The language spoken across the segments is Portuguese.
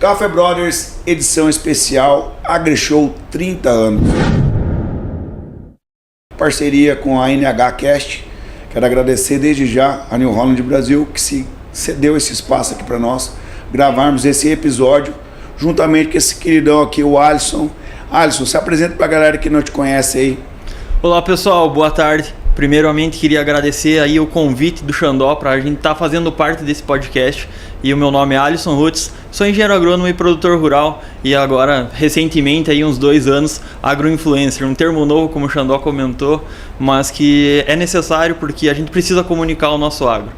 Café Brothers, edição especial AgriShow 30 anos. Parceria com a NHCast. Quero agradecer desde já a New Holland Brasil, que se cedeu esse espaço aqui para nós gravarmos esse episódio, juntamente com esse queridão aqui, o Alisson. Alisson, se apresenta para a galera que não te conhece aí. Olá pessoal, boa tarde. Primeiramente queria agradecer aí o convite do Xandó para a gente estar fazendo parte desse podcast. E o meu nome é Alisson Rutz, sou engenheiro agrônomo e produtor rural e agora, recentemente, aí uns 2 anos, agroinfluencer, um termo novo como o Xandó comentou, mas que é necessário porque a gente precisa comunicar o nosso agro.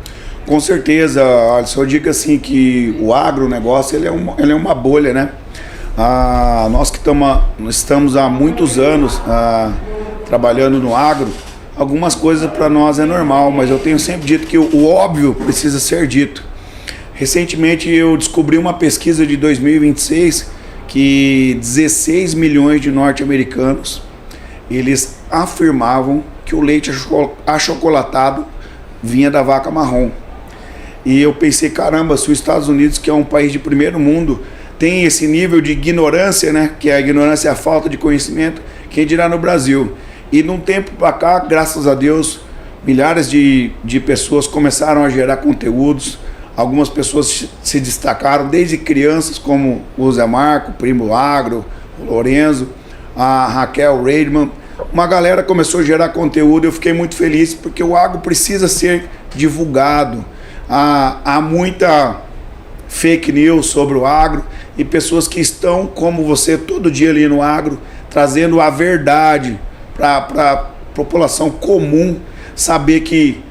Com certeza, Alisson, eu digo assim que o agronegócio ele é uma bolha, né? Nós que estamos há muitos anos trabalhando no agro, algumas coisas para nós é normal, mas eu tenho sempre dito que o óbvio precisa ser dito. Recentemente eu descobri uma pesquisa de 2026 que 16 milhões de norte-americanos eles afirmavam que o leite achocolatado vinha da vaca marrom. E eu pensei, caramba, se os Estados Unidos, que é um país de primeiro mundo, tem esse nível de ignorância, né? Que a ignorância é a falta de conhecimento, quem dirá no Brasil? E num tempo para cá, graças a Deus, milhares de pessoas começaram a gerar conteúdos. Algumas pessoas se destacaram, desde crianças, como o Zé Marco, o Primo Agro, o Lorenzo, a Raquel Reidman. Uma galera começou a gerar conteúdo e eu fiquei muito feliz, porque o agro precisa ser divulgado. Há muita fake news sobre o agro e pessoas que estão, como você, todo dia ali no agro, trazendo a verdade para a população comum saber que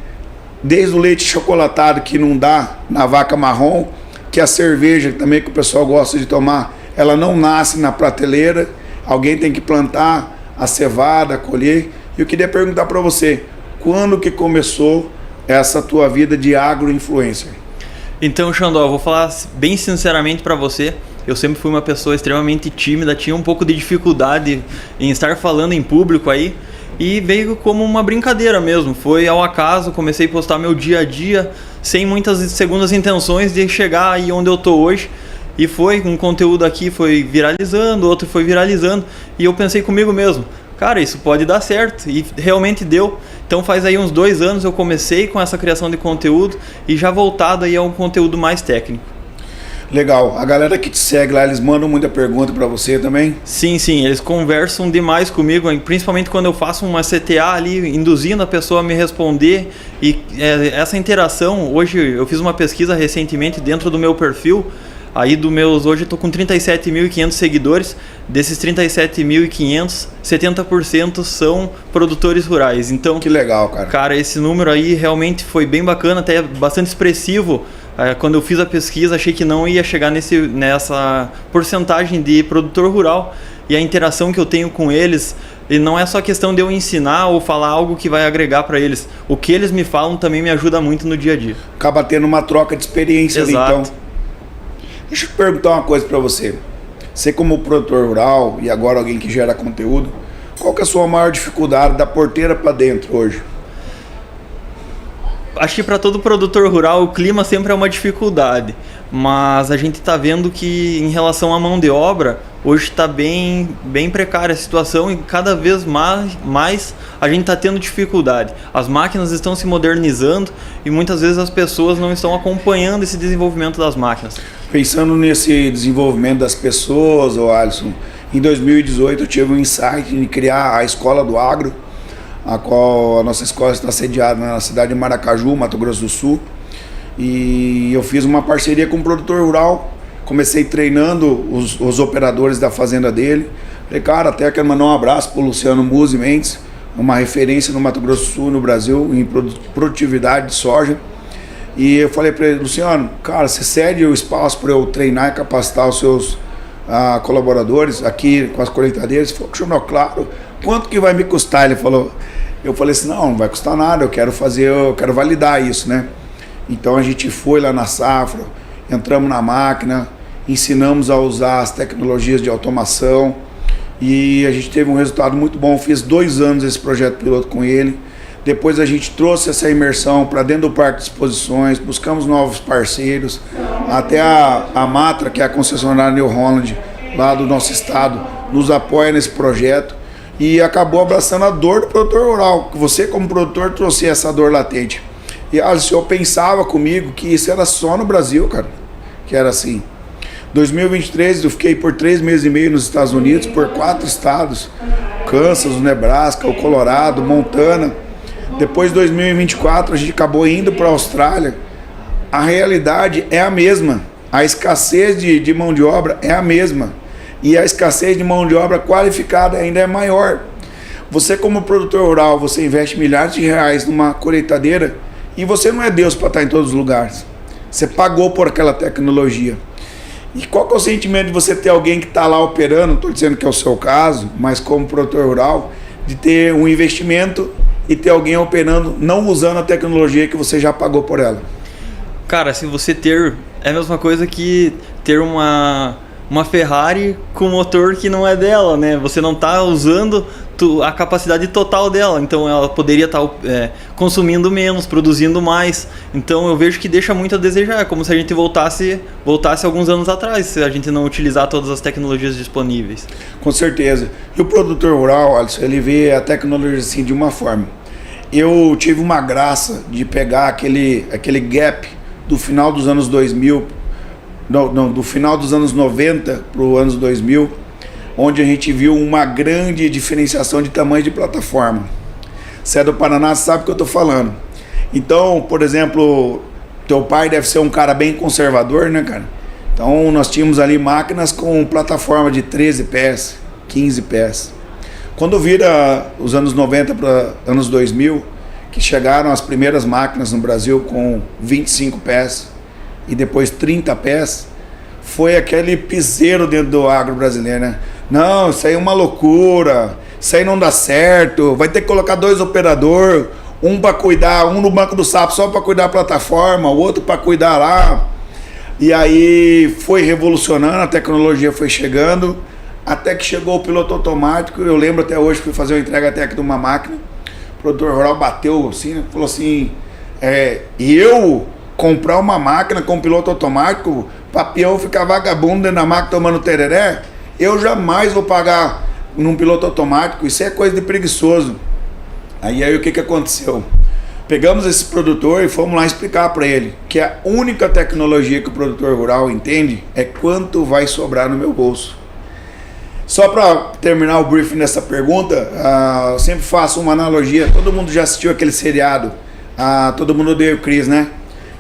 desde o leite chocolatado que não dá na vaca marrom, que a cerveja também que o pessoal gosta de tomar, ela não nasce na prateleira, alguém tem que plantar a cevada, colher. E eu queria perguntar para você, quando que começou essa tua vida de agroinfluencer? Então, Xandó, eu vou falar bem sinceramente para você. Eu sempre fui uma pessoa extremamente tímida, tinha um pouco de dificuldade em estar falando em público aí. E veio como uma brincadeira mesmo, foi ao acaso, comecei a postar meu dia a dia, sem muitas segundas intenções de chegar aí onde eu tô hoje. E foi, um conteúdo aqui foi viralizando, outro foi viralizando, e eu pensei comigo mesmo, cara, isso pode dar certo, e realmente deu. Então faz aí uns 2 anos eu comecei com essa criação de conteúdo, e já voltado aí a um conteúdo mais técnico. Legal. A galera que te segue lá, eles mandam muita pergunta para você também? Sim, eles conversam demais comigo, principalmente quando eu faço uma CTA ali, induzindo a pessoa a me responder. E essa interação, hoje eu fiz uma pesquisa recentemente dentro do meu perfil, aí hoje eu tô com 37.500 seguidores, desses 37.500, 70% são produtores rurais. Então, que legal, cara. Cara, esse número aí realmente foi bem bacana, até bastante expressivo. Quando eu fiz a pesquisa, achei que não ia chegar nessa porcentagem de produtor rural. E a interação que eu tenho com eles, e não é só questão de eu ensinar ou falar algo que vai agregar para eles. O que eles me falam também me ajuda muito no dia a dia. Acaba tendo uma troca de experiência. Exato. Ali, então. Deixa eu perguntar uma coisa para você. Você como produtor rural e agora alguém que gera conteúdo, qual que é a sua maior dificuldade da porteira para dentro hoje? Acho que para todo produtor rural o clima sempre é uma dificuldade, mas a gente está vendo que em relação à mão de obra, hoje está bem precária a situação e cada vez mais a gente está tendo dificuldade. As máquinas estão se modernizando e muitas vezes as pessoas não estão acompanhando esse desenvolvimento das máquinas. Pensando nesse desenvolvimento das pessoas, Alisson, em 2018 eu tive um insight de criar a Escola do Agro, a qual a nossa escola está sediada na cidade de Maracaju, Mato Grosso do Sul. E eu fiz uma parceria com um produtor rural, comecei treinando os operadores da fazenda dele. Falei, cara, até quero mandar um abraço para o Luciano Muzi Mendes, uma referência no Mato Grosso do Sul, no Brasil, em produtividade de soja. E eu falei para ele, Luciano, cara, você cede o espaço para eu treinar e capacitar os seus colaboradores aqui com as colheitadeiras? Ele falou, claro. Quanto que vai me custar? Ele falou. Eu falei assim, não vai custar nada, eu quero validar isso, né? Então a gente foi lá na safra, entramos na máquina, ensinamos a usar as tecnologias de automação e a gente teve um resultado muito bom. Fiz 2 anos esse projeto piloto com ele. Depois a gente trouxe essa imersão para dentro do Parque de Exposições, buscamos novos parceiros, até a Matra, que é a concessionária New Holland, lá do nosso estado, nos apoia nesse projeto e acabou abraçando a dor do produtor rural, que você como produtor trouxe essa dor latente. E o senhor pensava comigo que isso era só no Brasil, cara, que era assim. 2023 eu fiquei por 3 meses e meio nos Estados Unidos, por 4 estados, Kansas, o Nebraska, o Colorado, Montana. Depois de 2024 a gente acabou indo para a Austrália. A realidade é a mesma, a escassez de mão de obra é a mesma e a escassez de mão de obra qualificada ainda é maior. Você como produtor rural, você investe milhares de reais numa colheitadeira e você não é Deus para estar em todos os lugares. Você pagou por aquela tecnologia. E qual que é o sentimento de você ter alguém que está lá operando, não estou dizendo que é o seu caso, mas como produtor rural, de ter um investimento e ter alguém operando, não usando a tecnologia que você já pagou por ela? Cara, se você ter... É a mesma coisa que ter uma Ferrari com motor que não é dela, né? Você não está usando a capacidade total dela, então ela poderia estar consumindo menos, produzindo mais. Então eu vejo que deixa muito a desejar, é como se a gente voltasse alguns anos atrás, se a gente não utilizar todas as tecnologias disponíveis. Com certeza. E o produtor rural, Alisson, ele vê a tecnologia assim de uma forma. Eu tive uma graça de pegar aquele gap do final dos anos 2000, do final dos anos 90 para os anos 2000, onde a gente viu uma grande diferenciação de tamanho de plataforma. Você é do Paraná, você sabe o que eu estou falando. Então, por exemplo, teu pai deve ser um cara bem conservador, né, cara? Então, nós tínhamos ali máquinas com plataforma de 13 pés, 15 pés. Quando vira os anos 90 para anos 2000, que chegaram as primeiras máquinas no Brasil com 25 pés e depois 30 pés, foi aquele piseiro dentro do agro brasileiro, né? Não, isso aí é uma loucura, isso aí não dá certo, vai ter que colocar 2 operadores, um para cuidar, um no banco do sapo só para cuidar da plataforma, o outro para cuidar lá. E aí foi revolucionando, a tecnologia foi chegando, até que chegou o piloto automático. Eu lembro até hoje, fui fazer uma entrega técnica de uma máquina, o produtor rural bateu assim, né? Falou assim, eu comprar uma máquina com piloto automático, para peão ficar vagabundo dentro da máquina tomando tereré, eu jamais vou pagar num piloto automático, isso é coisa de preguiçoso. Aí o que aconteceu? Pegamos esse produtor e fomos lá explicar para ele que a única tecnologia que o produtor rural entende é quanto vai sobrar no meu bolso. Só para terminar o briefing dessa pergunta, eu sempre faço uma analogia. Todo mundo já assistiu aquele seriado, Todo Mundo Odeia o Chris, né?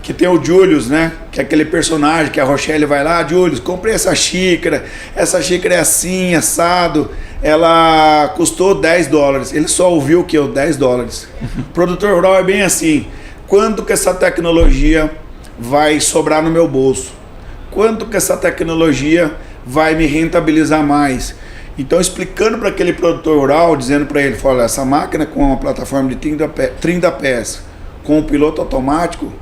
Que tem o Julius, né? Que é aquele personagem que a Rochelle vai lá, Julius, comprei essa xícara é assim, assado, ela custou $10. Ele só ouviu que $10. O produtor rural é bem assim, quanto que essa tecnologia vai sobrar no meu bolso? Quanto que essa tecnologia vai me rentabilizar mais? Então, explicando para aquele produtor rural, dizendo para ele, olha, essa máquina com uma plataforma de 30 pés, com o piloto automático,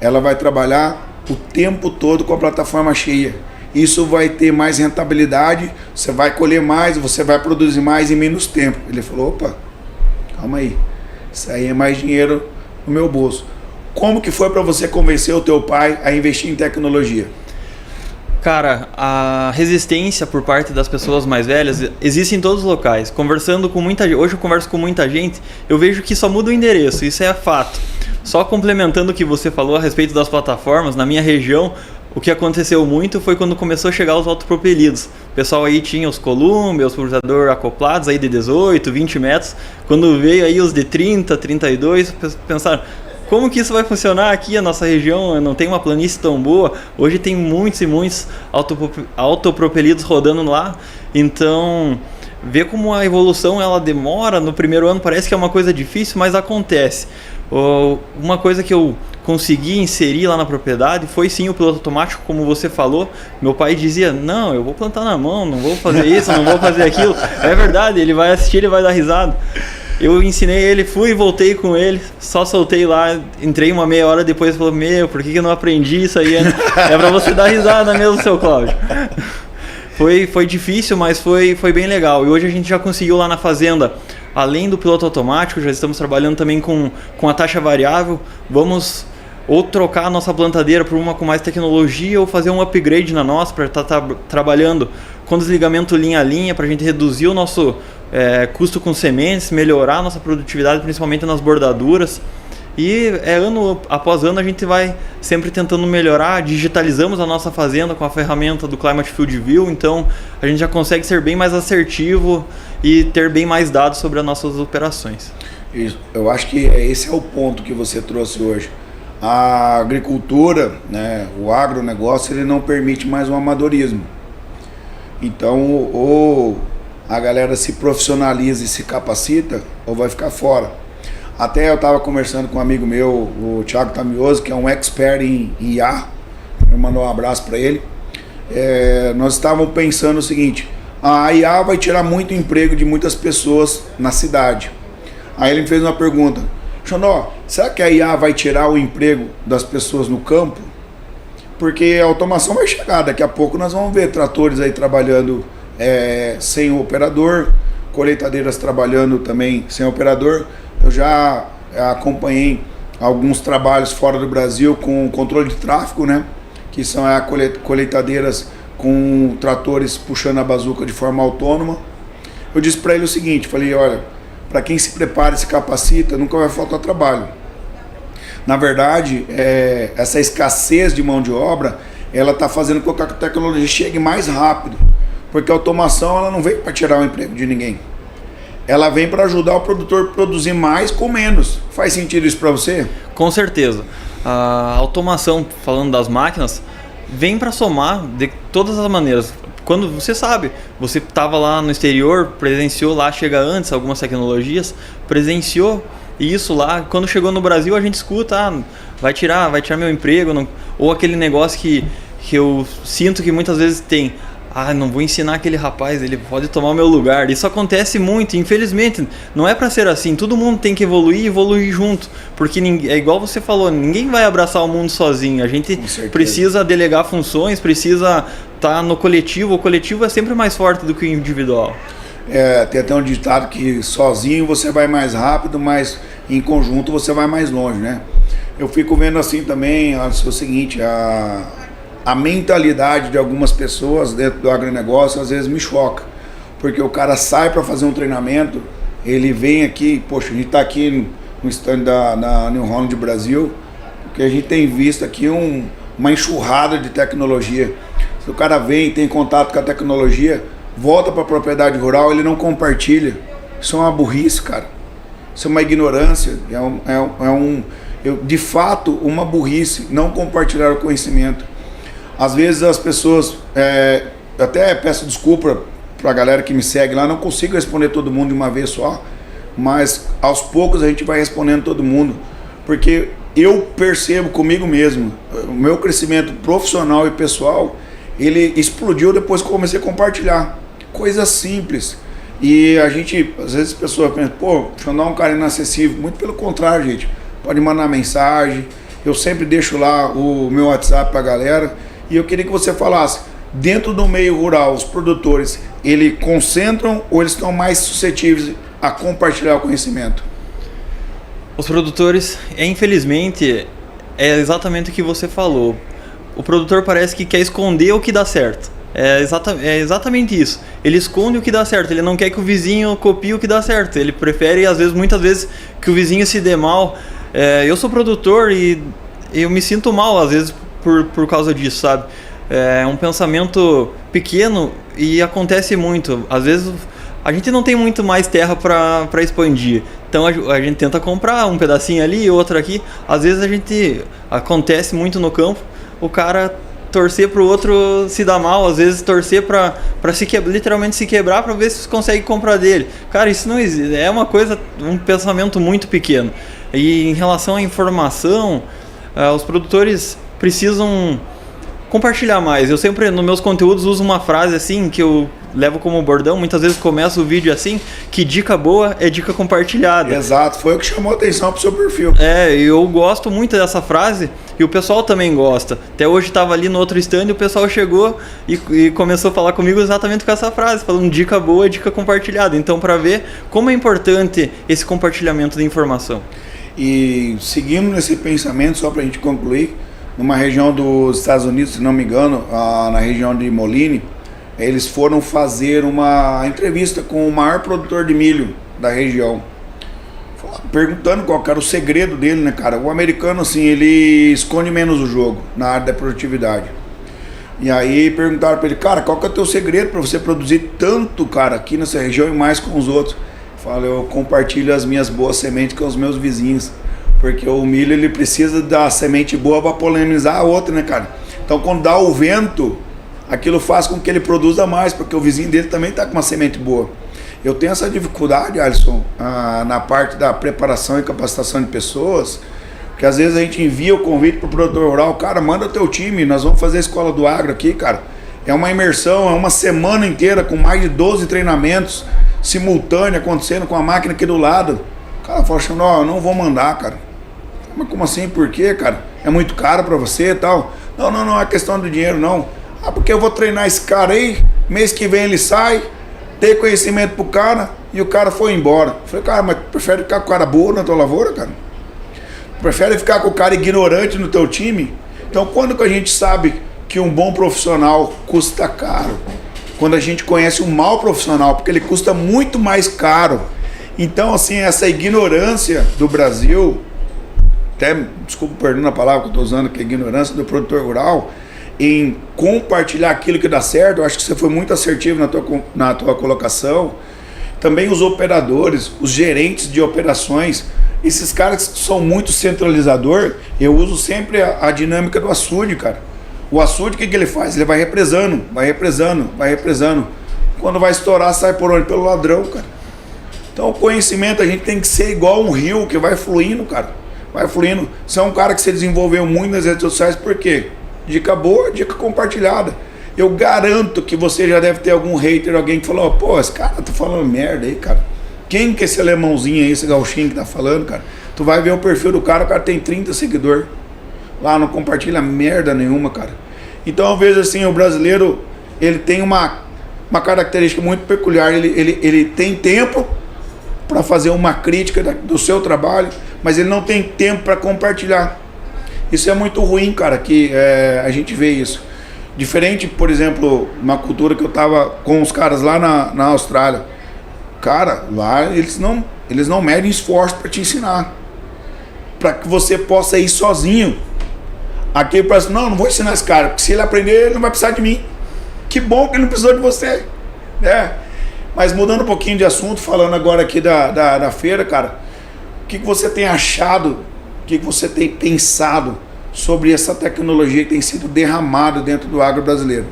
ela vai trabalhar o tempo todo com a plataforma cheia. Isso vai ter mais rentabilidade, você vai colher mais, você vai produzir mais em menos tempo. Ele falou, opa, calma aí, isso aí é mais dinheiro no meu bolso. Como que foi para você convencer o teu pai a investir em tecnologia? Cara, a resistência por parte das pessoas mais velhas existe em todos os locais. Conversando com muita gente, hoje eu converso com muita gente, eu vejo que só muda o endereço, isso é fato. Só complementando o que você falou a respeito das plataformas, na minha região, o que aconteceu muito foi quando começou a chegar os autopropelidos. O pessoal aí tinha os Columbia, os pulverizador acoplados aí de 18, 20 metros. Quando veio aí os de 30, 32, pensaram, como que isso vai funcionar aqui? A nossa região não tem uma planície tão boa. Hoje tem muitos e muitos autopropelidos rodando lá. Então, ver como a evolução ela demora. No primeiro ano parece que é uma coisa difícil, mas acontece. Uma coisa que eu consegui inserir lá na propriedade foi sim o piloto automático, como você falou. Meu pai dizia, não, eu vou plantar na mão, não vou fazer isso, não vou fazer aquilo. É verdade, ele vai assistir, ele vai dar risada. Eu ensinei ele, fui e voltei com ele, só soltei lá, entrei uma meia hora depois e falou, por que eu não aprendi isso aí? É pra você dar risada mesmo, seu Cláudio. Foi difícil, mas foi bem legal. E hoje a gente já conseguiu lá na fazenda além do piloto automático, já estamos trabalhando também com a taxa variável. Vamos ou trocar a nossa plantadeira por uma com mais tecnologia ou fazer um upgrade na nossa para estar trabalhando com desligamento linha a linha, para a gente reduzir o nosso custo com sementes, melhorar a nossa produtividade, principalmente nas bordaduras. E ano após ano a gente vai sempre tentando melhorar. Digitalizamos a nossa fazenda com a ferramenta do Climate Field View, então a gente já consegue ser bem mais assertivo e ter bem mais dados sobre as nossas operações. Isso. Eu acho que esse é o ponto que você trouxe hoje. A agricultura, né, o agronegócio, ele não permite mais o amadorismo. Então, ou a galera se profissionaliza e se capacita, ou vai ficar fora. Até eu estava conversando com um amigo meu, o Thiago Tamioso, que é um expert em IA, eu mandou um abraço para ele. Nós estávamos pensando o seguinte: a IA vai tirar muito emprego de muitas pessoas na cidade. Aí ele me fez uma pergunta: Xandó, será que a IA vai tirar o emprego das pessoas no campo? Porque a automação vai chegar, daqui a pouco nós vamos ver tratores aí trabalhando sem o operador, colheitadeiras trabalhando também sem operador. Eu já acompanhei alguns trabalhos fora do Brasil com controle de tráfego, né? Que são colheitadeiras com tratores puxando a bazuca de forma autônoma. Eu disse para ele o seguinte, falei, olha, para quem se prepara e se capacita, nunca vai faltar trabalho. Na verdade, essa escassez de mão de obra, ela está fazendo com que a tecnologia chegue mais rápido, porque a automação ela não vem para tirar o emprego de ninguém. Ela vem para ajudar o produtor a produzir mais com menos. Faz sentido isso para você? Com certeza. A automação, falando das máquinas, vem para somar de todas as maneiras. Quando você sabe, você estava lá no exterior, presenciou lá, chega antes algumas tecnologias, presenciou isso lá. Quando chegou no Brasil, a gente escuta, vai tirar meu emprego, não, ou aquele negócio que eu sinto que muitas vezes tem. Não vou ensinar aquele rapaz, ele pode tomar o meu lugar. Isso acontece muito, infelizmente. Não é para ser assim, todo mundo tem que evoluir e evoluir junto. Porque é igual você falou, ninguém vai abraçar o mundo sozinho. A gente precisa delegar funções, precisa estar no coletivo. O coletivo é sempre mais forte do que o individual. Tem até um ditado que sozinho você vai mais rápido, mas em conjunto você vai mais longe, né? Eu fico vendo assim também, é o seguinte, a mentalidade de algumas pessoas dentro do agronegócio às vezes me choca, porque o cara sai para fazer um treinamento, ele vem aqui, poxa, a gente está aqui no stand da New Holland Brasil, porque a gente tem visto aqui uma enxurrada de tecnologia. Se o cara vem, tem contato com a tecnologia, volta para a propriedade rural, ele não compartilha. Isso é uma burrice, cara. Isso é uma ignorância, de fato uma burrice, não compartilhar o conhecimento. Às vezes as pessoas, eu até peço desculpa para a galera que me segue lá, não consigo responder todo mundo de uma vez só, mas aos poucos a gente vai respondendo todo mundo, porque eu percebo comigo mesmo, o meu crescimento profissional e pessoal, ele explodiu depois que eu comecei a compartilhar, coisas simples, e a gente, às vezes as pessoas pensam, pô, Xandó é um cara inacessível, muito pelo contrário, gente, pode mandar mensagem, eu sempre deixo lá o meu WhatsApp para a galera. E eu queria que você falasse, dentro do meio rural, os produtores, eles concentram ou eles estão mais suscetíveis a compartilhar o conhecimento? Os produtores, infelizmente, é exatamente o que você falou. O produtor parece que quer esconder o que dá certo. É exatamente isso. Ele esconde o que dá certo, ele não quer que o vizinho copie o que dá certo. Ele prefere, muitas vezes, que o vizinho se dê mal. Eu sou produtor e eu me sinto mal, às vezes, por causa disso, sabe? É um pensamento pequeno e acontece muito. Às vezes a gente não tem muito mais terra para expandir, então a gente tenta comprar um pedacinho ali, outro aqui. Às vezes acontece muito no campo, o cara torcer para o outro se dar mal, às vezes torcer para literalmente se quebrar para ver se consegue comprar dele. Cara, isso não existe, é um pensamento muito pequeno. E em relação à informação, os produtores precisam compartilhar mais. Eu sempre, nos meus conteúdos, uso uma frase assim, que eu levo como bordão, muitas vezes começo o vídeo assim, que dica boa é dica compartilhada. Exato, foi o que chamou a atenção pro seu perfil. Eu gosto muito dessa frase, E o pessoal também gosta. Até hoje estava ali no outro stand e o pessoal chegou e começou a falar comigo exatamente com essa frase, falando dica boa, dica compartilhada. Então, para ver como é importante esse compartilhamento de informação. E seguindo nesse pensamento, só para a gente concluir, numa região dos Estados Unidos, se não me engano, na região de Moline, eles foram fazer uma entrevista com o maior produtor de milho da região, perguntando qual era o segredo dele, né, cara? O americano, assim, ele esconde menos o jogo na área da produtividade. E aí perguntaram para ele, cara, qual que é o teu segredo para você produzir tanto, cara, aqui nessa região e mais com os outros? Fala, eu compartilho as minhas boas sementes com os meus vizinhos, porque o milho ele precisa da semente boa para polinizar a outra, né, cara? Então quando dá o vento, aquilo faz com que ele produza mais, porque o vizinho dele também está com uma semente boa. Eu tenho essa dificuldade, Alisson, na parte da preparação e capacitação de pessoas, que às vezes a gente envia o convite para o produtor rural, cara, manda teu time, nós vamos fazer a Escola do Agro aqui, cara. É uma imersão, é uma semana inteira com mais de 12 treinamentos simultâneos acontecendo com a máquina aqui do lado. O cara fala assim, não, eu não vou mandar, cara. Mas como assim, por quê, cara? É muito caro para você e tal? Não é questão do dinheiro, não. Ah, porque eu vou treinar esse cara aí, mês que vem ele sai, dei conhecimento pro cara e o cara foi embora. Eu falei, cara, mas prefere ficar com o cara burro na tua lavoura, cara? Prefere ficar com o cara ignorante no teu time? Então, quando que a gente sabe que um bom profissional custa caro? Quando a gente conhece um mau profissional, porque ele custa muito mais caro. Então, assim, essa ignorância do Brasil, até, desculpa perdendo a palavra que eu estou usando, que é a ignorância do produtor rural, em compartilhar aquilo que dá certo. Eu acho que você foi muito assertivo na tua colocação. Também os operadores, os gerentes de operações, esses caras que são muito centralizador, eu uso sempre a dinâmica do açude, cara. O açude, o que ele faz? Ele vai represando. Quando vai estourar, sai por onde? Pelo ladrão, cara. Então o conhecimento, a gente tem que ser igual um rio que vai fluindo, cara. Vai fluindo. Você é um cara que se desenvolveu muito nas redes sociais, por quê? Dica boa, dica compartilhada. Eu garanto que você já deve ter algum hater, alguém que falou, pô, esse cara tá falando merda aí, cara. Quem que é esse alemãozinho aí, esse gauchinho que tá falando, cara? Tu vai ver o perfil do cara, o cara tem 30 seguidores. Lá não compartilha merda nenhuma, cara. Então eu vejo assim, o brasileiro, ele tem uma característica muito peculiar. Ele tem tempo para fazer uma crítica do seu trabalho, mas ele não tem tempo para compartilhar. Isso é muito ruim, cara, que a gente vê isso. Diferente, por exemplo, uma cultura que eu tava com os caras lá na Austrália. Cara, lá eles não medem esforço para te ensinar. Para que você possa ir sozinho. Aqui parece, não vou ensinar esse cara, porque se ele aprender, ele não vai precisar de mim. Que bom que ele não precisou de você, né? Mas mudando um pouquinho de assunto, falando agora aqui da feira, cara, o que você tem achado, o que você tem pensado sobre essa tecnologia que tem sido derramada dentro do agro brasileiro?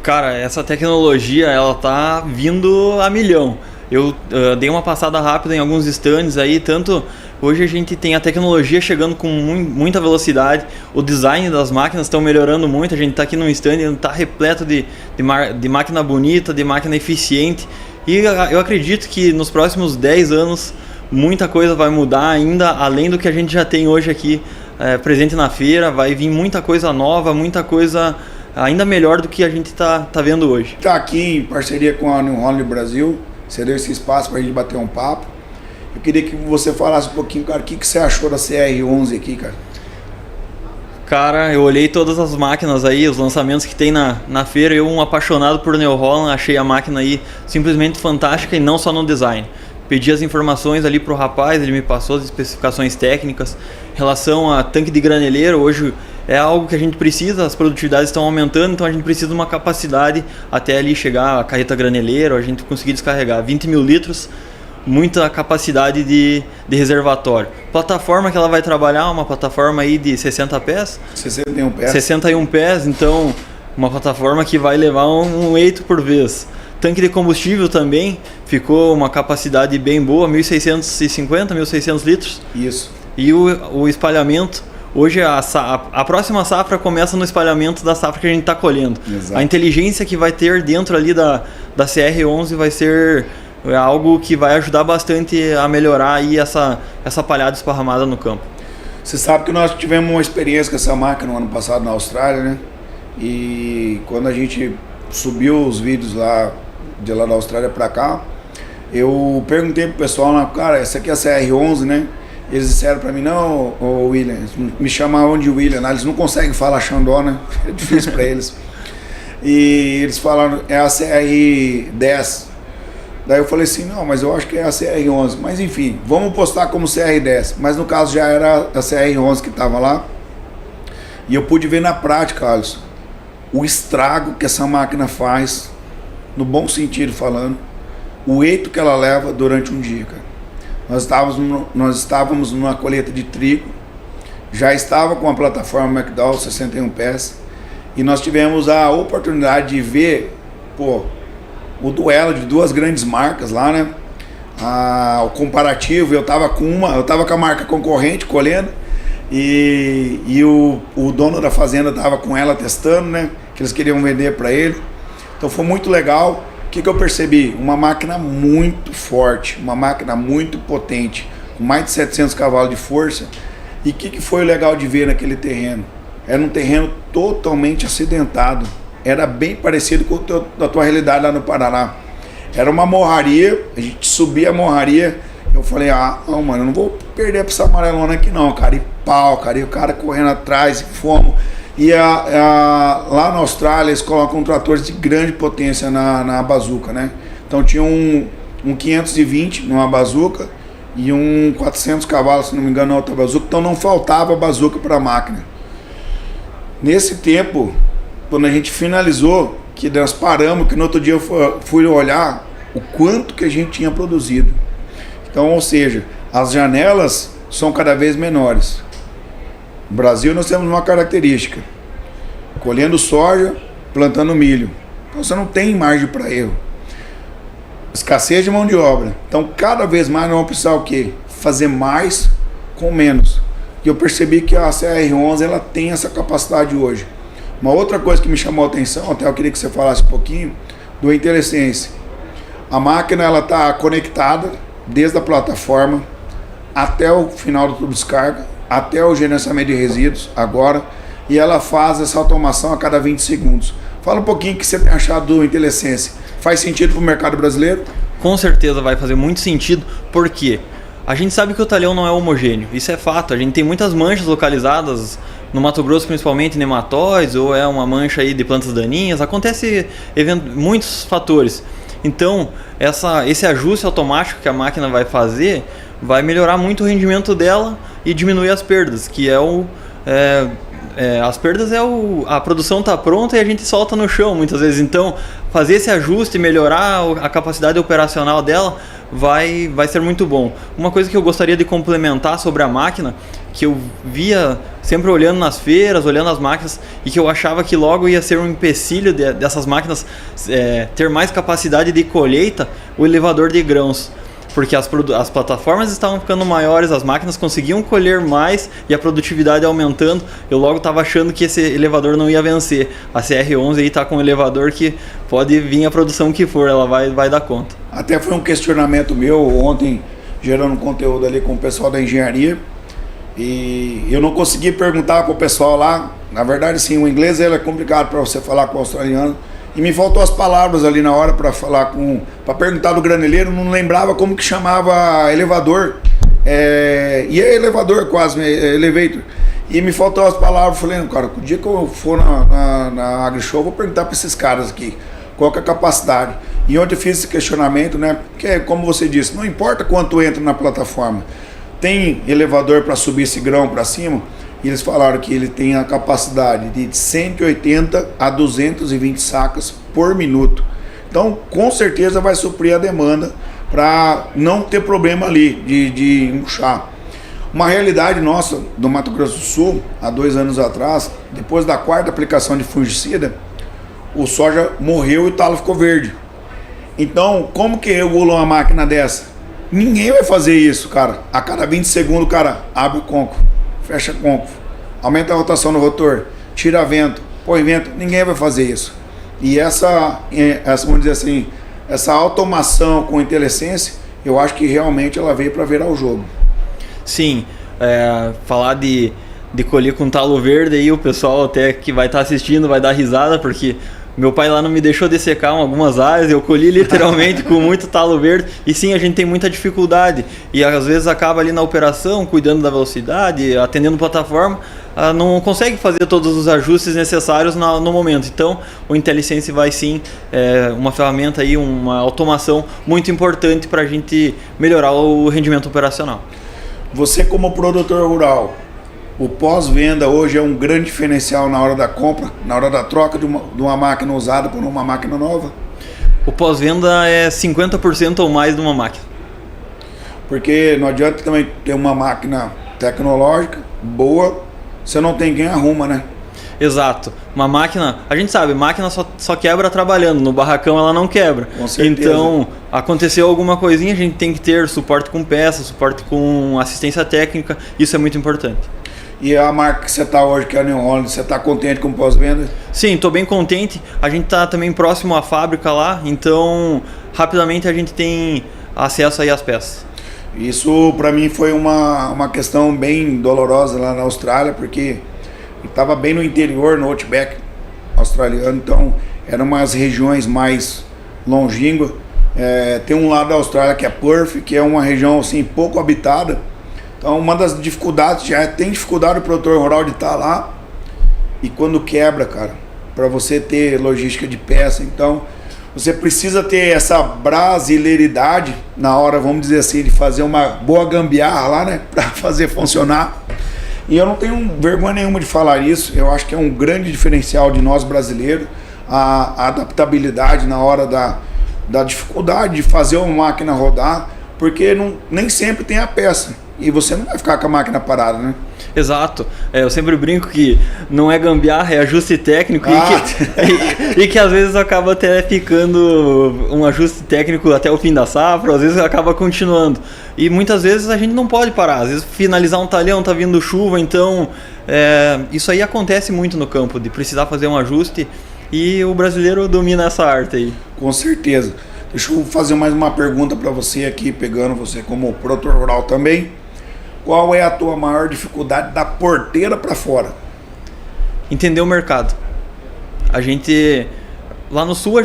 Cara, essa tecnologia, ela tá vindo a milhão. Eu dei uma passada rápida em alguns stands aí, tanto hoje a gente tem a tecnologia chegando com muita velocidade, o design das máquinas estão melhorando muito, a gente está aqui num stand e está repleto de máquina bonita, de máquina eficiente, e eu acredito que nos próximos 10 anos muita coisa vai mudar ainda, além do que a gente já tem hoje aqui presente na feira, vai vir muita coisa nova, muita coisa ainda melhor do que a gente tá vendo hoje. Está aqui em parceria com a New Holland Brasil, cedeu esse espaço para a gente bater um papo. Eu queria que você falasse um pouquinho, cara, o que você achou da CR11 aqui, cara? Cara, eu olhei todas as máquinas aí, os lançamentos que tem na feira. Eu, um apaixonado por New Holland, achei a máquina aí simplesmente fantástica, e não só no design. Pedi as informações ali pro rapaz, ele me passou as especificações técnicas. Em relação a tanque de graneleiro, hoje é algo que a gente precisa, as produtividades estão aumentando, então a gente precisa de uma capacidade até ali chegar a carreta graneleiro, a gente conseguir descarregar 20 mil litros, muita capacidade de reservatório. Plataforma que ela vai trabalhar, uma plataforma aí de 60 pés. 61 pés. 61 pés, então uma plataforma que vai levar um eito por vez. Tanque de combustível também ficou uma capacidade bem boa, 1.650, 1.600 litros. Isso. E o espalhamento, hoje a próxima safra começa no espalhamento da safra que a gente está colhendo. Exato. A inteligência que vai ter dentro ali da CR11 vai ser algo que vai ajudar bastante a melhorar aí essa palhada esparramada no campo. Você sabe que nós tivemos uma experiência com essa máquina no ano passado na Austrália, né? E quando a gente subiu os vídeos lá, de lá da Austrália pra cá, eu perguntei pro pessoal lá, cara, essa aqui é a CR11, né? Eles disseram pra mim, não, ô William, me chamavam de William, né? Eles não conseguem falar Xandó, né? É difícil pra eles. E eles falaram, é a CR10. Daí eu falei assim, não, mas eu acho que é a CR11. Mas enfim, vamos postar como CR10. Mas no caso já era a CR11 que estava lá. E eu pude ver na prática, Alisson, o estrago que essa máquina faz, no bom sentido falando, o eito que ela leva durante um dia, cara. Nós estávamos numa colheita de trigo, já estava com a plataforma McDowell 61 pés, e nós tivemos a oportunidade de ver, o duelo de duas grandes marcas lá, né? O comparativo, eu estava com a marca concorrente colhendo, e o dono da fazenda estava com ela testando, né? Que eles queriam vender para ele. Então foi muito legal. O que eu percebi? Uma máquina muito forte, uma máquina muito potente, com mais de 700 cavalos de força. E o que foi legal de ver naquele terreno? Era um terreno totalmente acidentado. Era bem parecido com a tua realidade lá no Paraná. Era uma morraria, a gente subia a morraria. Eu falei, não, mano, eu não vou perder pra essa amarelona aqui não, cara. E pau, cara, e o cara correndo atrás, e fomos. E lá na Austrália eles colocam tratores de grande potência na bazuca, né? Então tinha um 520 numa bazuca e um 400 cavalos, se não me engano, na outra bazuca. Então não faltava bazuca para a máquina. Nesse tempo, quando a gente finalizou, que nós paramos, que no outro dia eu fui olhar o quanto que a gente tinha produzido. Então, ou seja, as janelas são cada vez menores. No Brasil nós temos uma característica: colhendo soja, plantando milho. Então você não tem margem para erro. Escassez de mão de obra. Então cada vez mais nós vamos precisar o quê? Fazer mais com menos. E eu percebi que a CR11 ela tem essa capacidade hoje. Uma outra coisa que me chamou a atenção, até eu queria que você falasse um pouquinho, do IntelliSense. A máquina ela está conectada desde a plataforma até o final do tubo de descarga, até o gerenciamento de resíduos agora, e ela faz essa automação a cada 20 segundos. Fala um pouquinho o que você tem achado do IntelliSense. Faz sentido para o mercado brasileiro? Com certeza vai fazer muito sentido, porque a gente sabe que o talhão não é homogêneo, isso é fato. A gente tem muitas manchas localizadas no Mato Grosso, principalmente nematóides, ou é uma mancha aí de plantas daninhas, acontece muitos fatores. Então, esse ajuste automático que a máquina vai fazer vai melhorar muito o rendimento dela e diminuir as perdas, que as perdas a produção está pronta e a gente solta no chão muitas vezes. Então, fazer esse ajuste e melhorar a capacidade operacional dela vai ser muito bom. Uma coisa que eu gostaria de complementar sobre a máquina, que eu via sempre olhando nas feiras, olhando as máquinas, e que eu achava que logo ia ser um empecilho dessas máquinas ter mais capacidade de colheita, o elevador de grãos. Porque as plataformas estavam ficando maiores, as máquinas conseguiam colher mais e a produtividade aumentando. Eu logo estava achando que esse elevador não ia vencer. A CR11 aí está com um elevador que pode vir a produção que for, ela vai dar conta. Até foi um questionamento meu ontem, gerando conteúdo ali com o pessoal da engenharia. E eu não consegui perguntar para o pessoal lá. Na verdade, sim, o inglês ele é complicado para você falar com o australiano. E me faltou as palavras ali na hora para perguntar do graneleiro. Não lembrava como que chamava elevador. E é elevador quase, elevator. E me faltou as palavras. Falei, cara, o dia que eu for na AgriShow, eu vou perguntar para esses caras aqui qual que é a capacidade. E ontem eu fiz esse questionamento, né? Porque, como você disse, não importa quanto entra na plataforma. Tem elevador para subir esse grão para cima. E eles falaram que ele tem a capacidade de 180 a 220 sacas por minuto. Então, com certeza vai suprir a demanda para não ter problema ali de murchar. Uma realidade nossa do Mato Grosso do Sul, há 2 anos atrás, depois da 4ª aplicação de fungicida, o soja morreu e o talo ficou verde. Então, como que regula uma máquina dessa? Ninguém vai fazer isso, cara. A cada 20 segundos o cara abre o conco, fecha conco, aumenta a rotação no rotor, tira vento, põe vento, ninguém vai fazer isso. E vamos dizer assim, essa automação com IntelliSense, eu acho que realmente ela veio para virar o jogo. Sim, falar de colher com talo verde, aí o pessoal até que vai estar assistindo vai dar risada, porque meu pai lá não me deixou dessecar algumas áreas, eu colhi literalmente com muito talo verde, e sim, a gente tem muita dificuldade, e às vezes acaba ali na operação, cuidando da velocidade, atendendo plataforma, não consegue fazer todos os ajustes necessários no momento. Então o IntelliSense vai sim, uma ferramenta aí, uma automação muito importante para a gente melhorar o rendimento operacional. Você como produtor rural, o pós-venda hoje é um grande diferencial na hora da compra, na hora da troca de uma máquina usada por uma máquina nova? O pós-venda é 50% ou mais de uma máquina. Porque não adianta também ter uma máquina tecnológica boa, você não tem quem arruma, né? Exato. Uma máquina, a gente sabe, máquina só quebra trabalhando, no barracão ela não quebra. Com certeza. Então, aconteceu alguma coisinha, a gente tem que ter suporte com peça, suporte com assistência técnica, isso é muito importante. E a marca que você está hoje, que é a New Holland, você está contente com o pós-venda? Sim, estou bem contente. A gente está também próximo à fábrica lá, então rapidamente a gente tem acesso aí às peças. Isso para mim foi uma questão bem dolorosa lá na Austrália, porque estava bem no interior, no Outback australiano, então eram umas regiões mais longínquas. Tem um lado da Austrália que é Perth, que é uma região assim pouco habitada. Então uma das dificuldades, já tem dificuldade o produtor rural de estar lá, e quando quebra, cara, para você ter logística de peça, então você precisa ter essa brasileiridade na hora, vamos dizer assim, de fazer uma boa gambiarra lá, né, para fazer funcionar. E eu não tenho vergonha nenhuma de falar isso, eu acho que é um grande diferencial de nós brasileiros, a adaptabilidade na hora da dificuldade de fazer uma máquina rodar, porque nem sempre tem a peça. E você não vai ficar com a máquina parada, né? Exato. Eu sempre brinco que não é gambiarra, é ajuste técnico, e que às vezes acaba até ficando um ajuste técnico até o fim da safra, às vezes acaba continuando. E muitas vezes a gente não pode parar, às vezes finalizar um talhão, tá vindo chuva, então isso aí acontece muito no campo, de precisar fazer um ajuste, e o brasileiro domina essa arte aí. Com certeza. Deixa eu fazer mais uma pergunta para você aqui, pegando você como produtor rural também. Qual é a tua maior dificuldade da porteira para fora? Entender o mercado. A gente, lá no sul,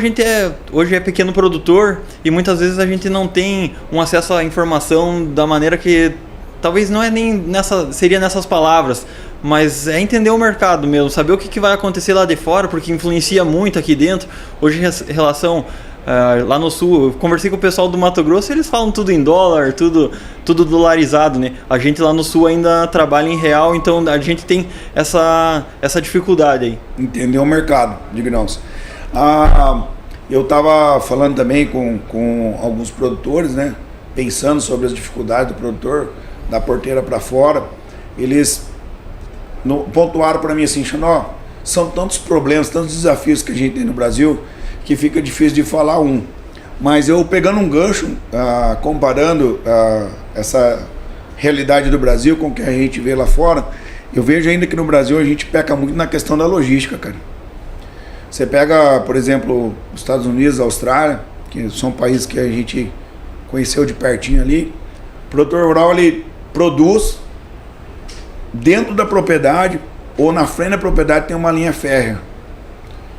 hoje é pequeno produtor, e muitas vezes a gente não tem um acesso à informação da maneira que, talvez não é nem seria nessas palavras, mas é entender o mercado mesmo, saber o que vai acontecer lá de fora, porque influencia muito aqui dentro. Hoje em relação... lá no sul, eu conversei com o pessoal do Mato Grosso, eles falam tudo em dólar, tudo dolarizado, né? A gente lá no sul ainda trabalha em real, então a gente tem essa dificuldade aí. Entender o mercado, digamos. Eu estava falando também com alguns produtores, né? Pensando sobre as dificuldades do produtor, da porteira para fora. Eles pontuaram para mim assim, Xanó, são tantos problemas, tantos desafios que a gente tem no Brasil, que fica difícil de falar um. Mas eu pegando um gancho, comparando essa realidade do Brasil com o que a gente vê lá fora, eu vejo ainda que no Brasil a gente peca muito na questão da logística, cara. Você pega, por exemplo, os Estados Unidos, a Austrália, que são países que a gente conheceu de pertinho ali, o produtor rural ele produz dentro da propriedade ou na frente da propriedade tem uma linha férrea.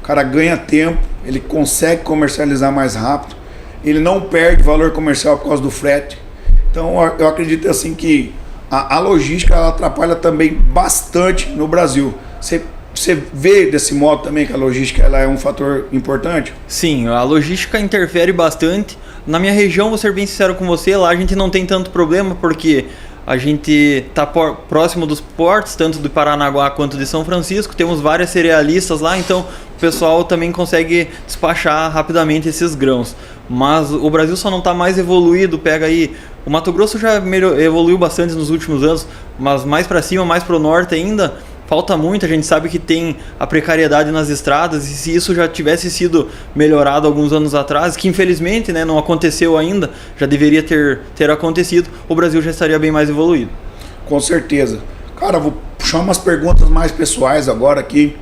O cara ganha tempo, ele consegue comercializar mais rápido, ele não perde valor comercial por causa do frete. Então eu acredito assim que a logística ela atrapalha também bastante no Brasil. Você vê desse modo também que a logística ela é um fator importante? Sim, a logística interfere bastante. Na minha região, vou ser bem sincero com você, lá a gente não tem tanto problema, porque a gente está próximo dos portos, tanto do Paranaguá quanto de São Francisco, temos várias cerealistas lá, então o pessoal também consegue despachar rapidamente esses grãos. Mas o Brasil só não está mais evoluído, pega aí, o Mato Grosso já evoluiu bastante nos últimos anos, mas mais para cima, mais para o norte ainda, falta muito. A gente sabe que tem a precariedade nas estradas, e se isso já tivesse sido melhorado alguns anos atrás, que infelizmente, né, não aconteceu ainda, já deveria ter acontecido, o Brasil já estaria bem mais evoluído. Com certeza. Cara, vou puxar umas perguntas mais pessoais agora aqui.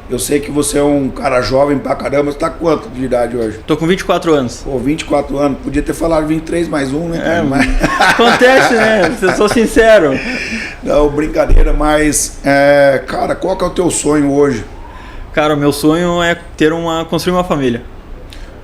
Eu sei que você é um cara jovem pra caramba. Você tá com quanto de idade hoje? Tô com 24 anos. Pô, 24 anos. Podia ter falado 23 mais um, né, cara? Mas... Acontece, né? Eu sou sincero. Não, brincadeira, mas... cara, qual que é o teu sonho hoje? Cara, o meu sonho é construir uma família.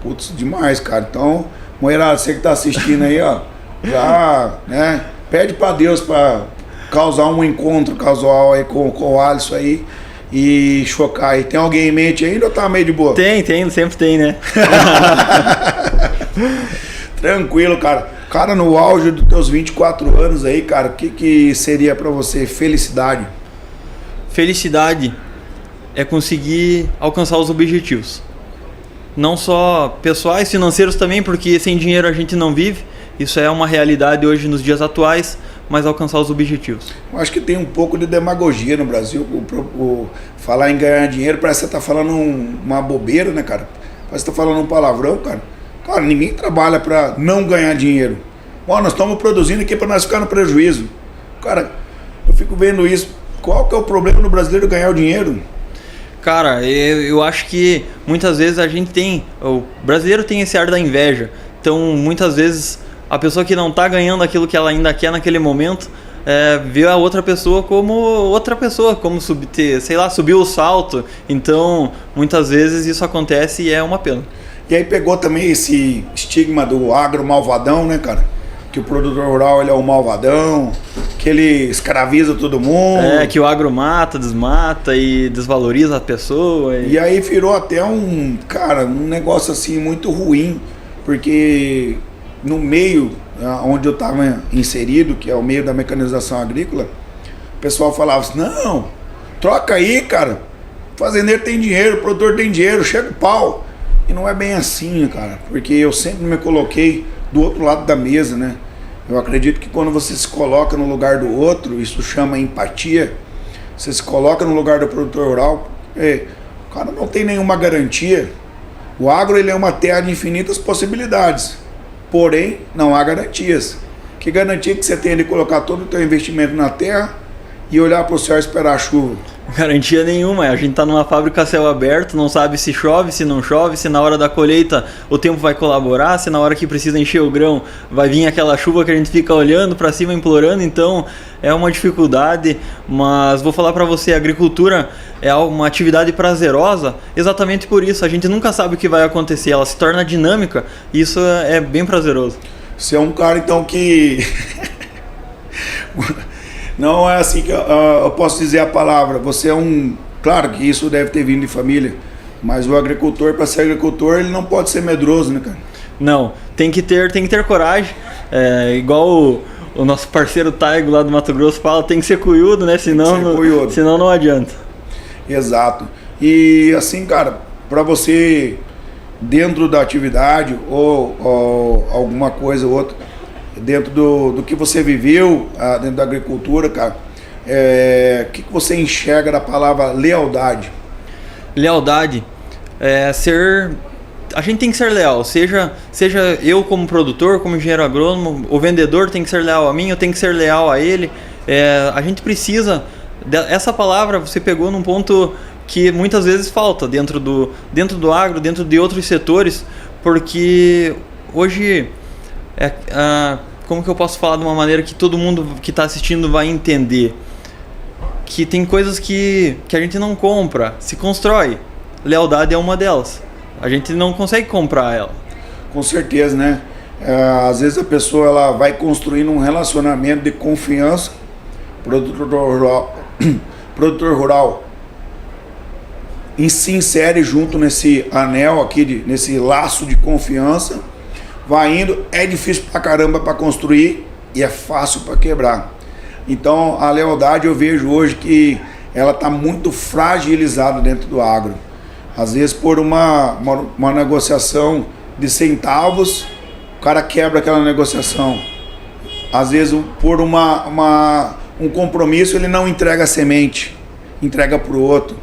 Putz, demais, cara. Então, moerada, você que tá assistindo aí, ó, já, né, pede pra Deus pra causar um encontro casual aí com o Alisson aí e chocar aí. Tem alguém em mente ainda ou tá meio de boa? Tem, sempre tem, né? Tranquilo, cara. Cara, no auge dos teus 24 anos aí, cara, o que seria pra você felicidade? Felicidade é conseguir alcançar os objetivos. Não só pessoais, financeiros também, porque sem dinheiro a gente não vive. Isso é uma realidade hoje nos dias atuais, mas alcançar os objetivos. Eu acho que tem um pouco de demagogia no Brasil. Falar em ganhar dinheiro parece que você tá falando uma bobeira, né, cara? Parece que você tá falando um palavrão, cara. Cara, ninguém trabalha para não ganhar dinheiro. Ó, nós estamos produzindo aqui para nós ficar no prejuízo. Cara, eu fico vendo isso. Qual que é o problema do brasileiro ganhar o dinheiro? Cara, eu acho que muitas vezes o brasileiro tem esse ar da inveja. Então, muitas vezes, a pessoa que não está ganhando aquilo que ela ainda quer naquele momento, vê a outra pessoa, como subir o salto. Então, muitas vezes isso acontece e é uma pena. E aí pegou também esse estigma do agro malvadão, né, cara? Que o produtor rural ele é um malvadão, que ele escraviza todo mundo. Que o agro mata, desmata e desvaloriza a pessoa. E aí virou até um negócio assim muito ruim, porque no meio onde eu estava inserido, que é o meio da mecanização agrícola, o pessoal falava assim, não, troca aí, cara, o fazendeiro tem dinheiro, o produtor tem dinheiro, chega o pau. E não é bem assim, cara, porque eu sempre me coloquei do outro lado da mesa, né? Eu acredito que quando você se coloca no lugar do outro, isso chama empatia, você se coloca no lugar do produtor rural, o cara não tem nenhuma garantia. O agro ele é uma terra de infinitas possibilidades, porém não há garantias. Que garantia que você tem de colocar todo o teu investimento na terra e olhar para o céu e esperar a chuva? Garantia nenhuma, a gente tá numa fábrica a céu aberto, não sabe se chove, se não chove, se na hora da colheita o tempo vai colaborar, se na hora que precisa encher o grão vai vir aquela chuva que a gente fica olhando para cima implorando. Então é uma dificuldade, mas vou falar para você, a agricultura é uma atividade prazerosa exatamente por isso, a gente nunca sabe o que vai acontecer, ela se torna dinâmica e isso é bem prazeroso. Você é um cara então que... Não é assim que eu posso dizer a palavra. Você é um... Claro que isso deve ter vindo de família, mas o agricultor, para ser agricultor, ele não pode ser medroso, né, cara? Não, tem que ter coragem. Igual o nosso parceiro Taigo lá do Mato Grosso fala, tem que ser cunhudo, né? Senão não adianta. Exato. E assim, cara, para você, dentro da atividade ou alguma coisa ou outra, dentro do que você viveu dentro da agricultura, cara, o que você enxerga da palavra lealdade? Lealdade é ser... A gente tem que ser leal, seja eu como produtor, como engenheiro agrônomo, o vendedor tem que ser leal a mim, eu tenho que ser leal a ele. A gente precisa... Essa palavra você pegou num ponto que muitas vezes falta dentro do agro, dentro de outros setores, porque hoje... como que eu posso falar de uma maneira que todo mundo que está assistindo vai entender? Que tem coisas que a gente não compra, se constrói. Lealdade é uma delas. A gente não consegue comprar ela. Com certeza, né? Às vezes a pessoa ela vai construindo um relacionamento de confiança. Produtor rural se insere junto nesse anel aqui, nesse laço de confiança. Vai indo, é difícil pra caramba para construir e é fácil para quebrar. Então a lealdade eu vejo hoje que ela está muito fragilizada dentro do agro. Às vezes por uma negociação de centavos, o cara quebra aquela negociação. Às vezes por um compromisso ele não entrega a semente, entrega para o outro.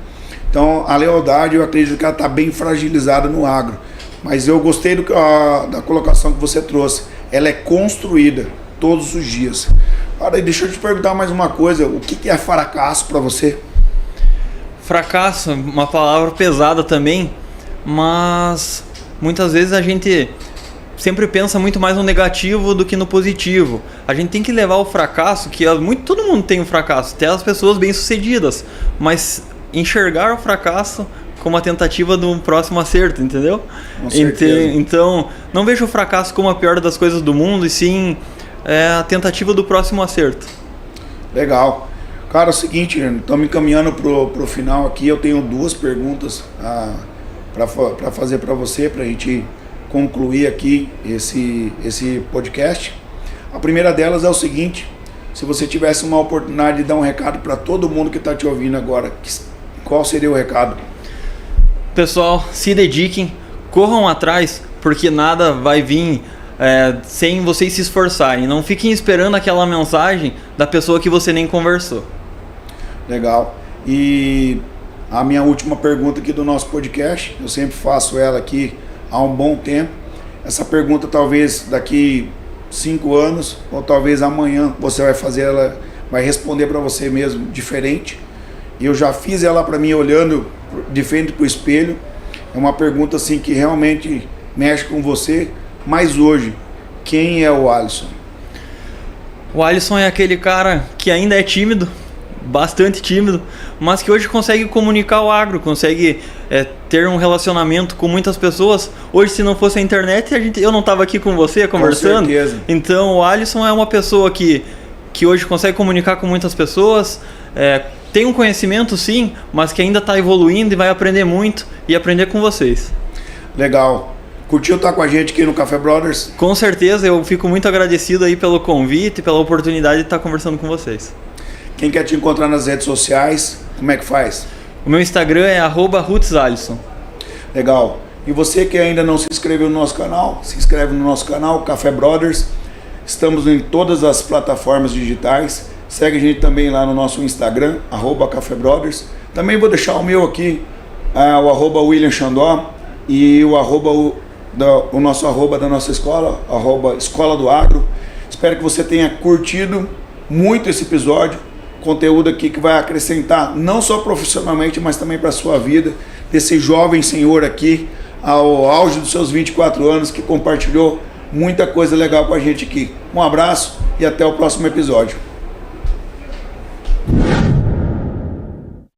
Então a lealdade eu acredito que ela está bem fragilizada no agro. Mas eu gostei da colocação que você trouxe. Ela é construída todos os dias. Cara, deixa eu te perguntar mais uma coisa. O que é fracasso para você? fracasso, uma palavra pesada também, mas muitas vezes a gente sempre pensa muito mais no negativo do que no positivo. A gente tem que levar o fracasso, que todo mundo tem um fracasso, até as pessoas bem-sucedidas, mas enxergar o fracasso como a tentativa do próximo acerto, entendeu? Com certeza. Então, não vejo o fracasso como a pior das coisas do mundo, e sim a tentativa do próximo acerto. Legal. Cara, é o seguinte, estamos encaminhando pro final aqui. Eu tenho 2 perguntas para fazer para você, para a gente concluir aqui esse podcast. A primeira delas é o seguinte: se você tivesse uma oportunidade de dar um recado para todo mundo que está te ouvindo agora, qual seria o recado? Pessoal, se dediquem, corram atrás, porque nada vai vir sem vocês se esforçarem. Não fiquem esperando aquela mensagem da pessoa que você nem conversou. Legal. E a minha última pergunta aqui do nosso podcast, eu sempre faço ela aqui há um bom tempo. Essa pergunta talvez daqui 5 anos, ou talvez amanhã você vai fazer ela, vai responder para você mesmo diferente. E eu já fiz ela para mim olhando de frente para o espelho. É uma pergunta assim que realmente mexe com você. Mas hoje, quem é o Alisson? O Alisson é aquele cara que ainda é tímido, bastante tímido, mas que hoje consegue comunicar o agro, consegue ter um relacionamento com muitas pessoas. Hoje, se não fosse a internet, eu não estava aqui com você conversando. Com certeza. Então, o Alisson é uma pessoa que hoje consegue comunicar com muitas pessoas, tem um conhecimento sim, mas que ainda está evoluindo e vai aprender muito e aprender com vocês. Legal. Curtiu estar com a gente aqui no Café Brothers? Com certeza, eu fico muito agradecido aí pelo convite, pela oportunidade de estar conversando com vocês. Quem quer te encontrar nas redes sociais, como é que faz? O meu Instagram é @rootsalisson. Legal. E você que ainda não se inscreveu no nosso canal, se inscreve no nosso canal, Café Brothers. Estamos em todas as plataformas digitais. Segue a gente também lá no nosso Instagram, @Café Brothers. Também vou deixar o meu aqui, o @William Xandó, e o nosso arroba da nossa escola, Escola do Agro. Espero que você tenha curtido muito esse episódio. Conteúdo aqui que vai acrescentar não só profissionalmente, mas também para a sua vida, desse jovem senhor aqui, ao auge dos seus 24 anos, que compartilhou muita coisa legal com a gente aqui. Um abraço e até o próximo episódio.